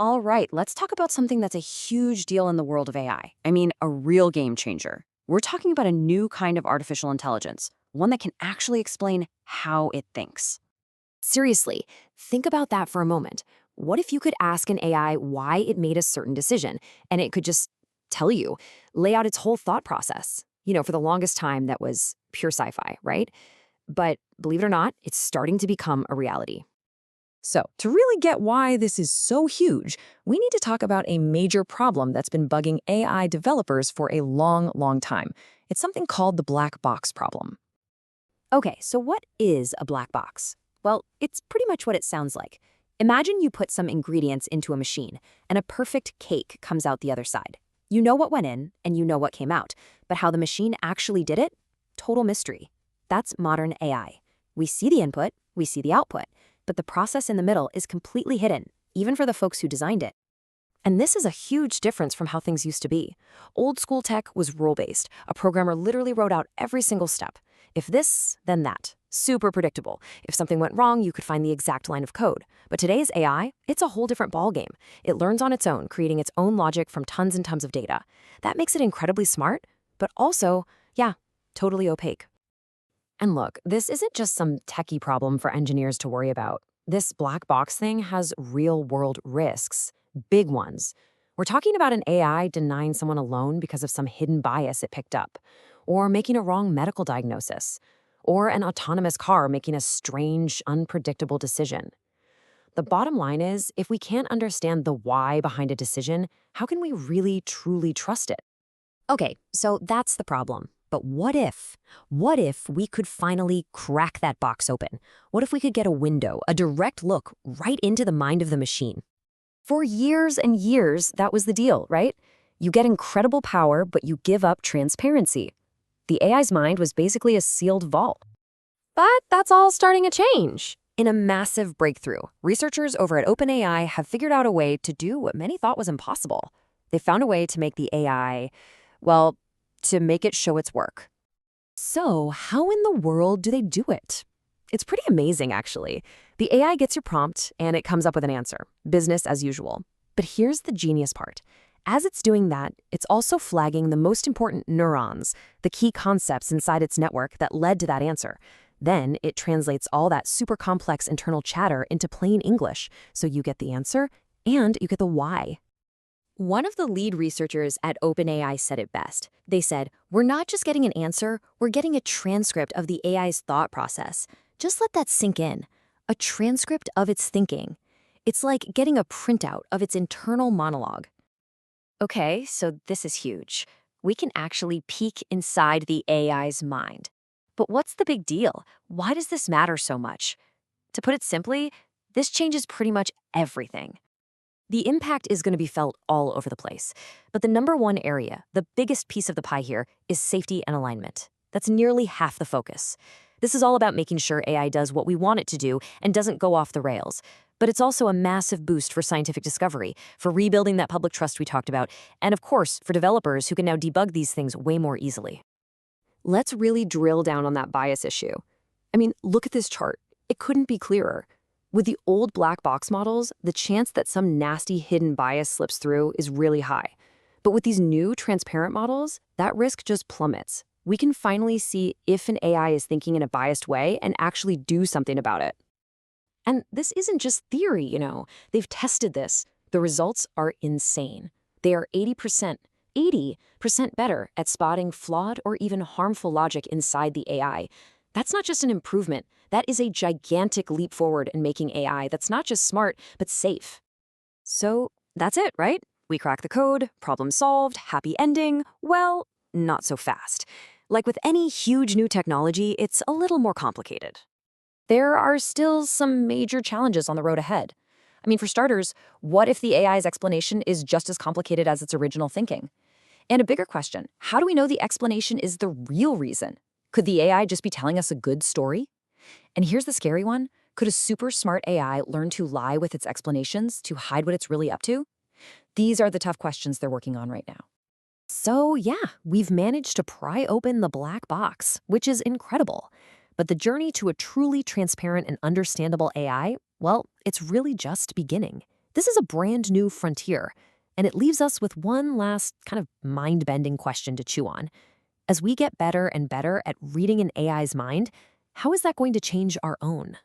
All right, let's talk about something that's a huge deal in the world of AI. I mean, a real game changer. We're talking about a new kind of artificial intelligence, one that can actually explain how it thinks. Seriously, think about that for a moment. What if you could ask an AI why it made a certain decision, and it could just tell you, lay out its whole thought process? For the longest time, that was pure sci fi, right? But believe it or not, it's starting to become a reality. So, to really get why this is so huge, we need to talk about a major problem that's been bugging AI developers for a long, long time. It's something called the black box problem. Okay, so what is a black box? Well, it's pretty much what it sounds like. Imagine you put some ingredients into a machine, and a perfect cake comes out the other side. You know what went in, and you know what came out, but how the machine actually did it? Total mystery. That's modern AI. We see the input, we see the output, but the process in the middle is completely hidden, even for the folks who designed it. And this is a huge difference from how things used to be. Old school tech was rule-based. A programmer literally wrote out every single step. If this, then that. Super predictable. If something went wrong, you could find the exact line of code. But today's AI, it's a whole different ballgame. It learns on its own, creating its own logic from tons and tons of data. That makes it incredibly smart, but also, yeah, totally opaque. And look, this isn't just some techie problem for engineers to worry about. This black box thing has real-world risks. Big ones. We're talking about an AI denying someone a loan because of some hidden bias it picked up, or making a wrong medical diagnosis, or an autonomous car making a strange, unpredictable decision. The bottom line is, if we can't understand the why behind a decision, how can we really, truly trust it? Okay, so that's the problem. But what if? What if we could finally crack that box open? What if we could get a window, a direct look right into the mind of the machine? For years and years, that was the deal, right? You get incredible power, but you give up transparency. The AI's mind was basically a sealed vault. But that's all starting to change. In a massive breakthrough, researchers over at OpenAI have figured out a way to do what many thought was impossible. They found a way to make the AI, well, to make it show its work. So, how in the world do they do it? It's pretty amazing, actually. The AI gets your prompt, and it comes up with an answer. Business as usual. But here's the genius part. As it's doing that, it's also flagging the most important neurons, the key concepts inside its network that led to that answer. Then it translates all that super complex internal chatter into plain English, so you get the answer and you get the why. One of the lead researchers at OpenAI said it best. They said, "We're not just getting an answer, we're getting a transcript of the AI's thought process. Just let that sink in. A transcript of its thinking. It's like getting a printout of its internal monologue." Okay, so this is huge. We can actually peek inside the AI's mind. But what's the big deal? Why does this matter so much? To put it simply, this changes pretty much everything. The impact is going to be felt all over the place. But the number one area, the biggest piece of the pie here, is safety and alignment. That's nearly half the focus. This is all about making sure AI does what we want it to do and doesn't go off the rails. But it's also a massive boost for scientific discovery, for rebuilding that public trust we talked about, and of course, for developers who can now debug these things way more easily. Let's really drill down on that bias issue. I mean, look at this chart. It couldn't be clearer. With the old black box models, the chance that some nasty hidden bias slips through is really high. But with these new transparent models, that risk just plummets. We can finally see if an AI is thinking in a biased way and actually do something about it. And this isn't just theory, They've tested this. The results are insane. They are 80% better at spotting flawed or even harmful logic inside the AI. That's not just an improvement. That is a gigantic leap forward in making AI that's not just smart, but safe. So that's it, right? We crack the code, problem solved, happy ending. Well, not so fast. Like with any huge new technology, it's a little more complicated. There are still some major challenges on the road ahead. I mean, for starters, what if the AI's explanation is just as complicated as its original thinking? And a bigger question, how do we know the explanation is the real reason? Could the AI just be telling us a good story? And here's the scary one. Could a super smart AI learn to lie with its explanations to hide what it's really up to? These are the tough questions they're working on right now. So yeah, we've managed to pry open the black box, which is incredible. But the journey to a truly transparent and understandable AI, well, it's really just beginning. This is a brand new frontier, and it leaves us with one last kind of mind-bending question to chew on. As we get better and better at reading an AI's mind, how is that going to change our own?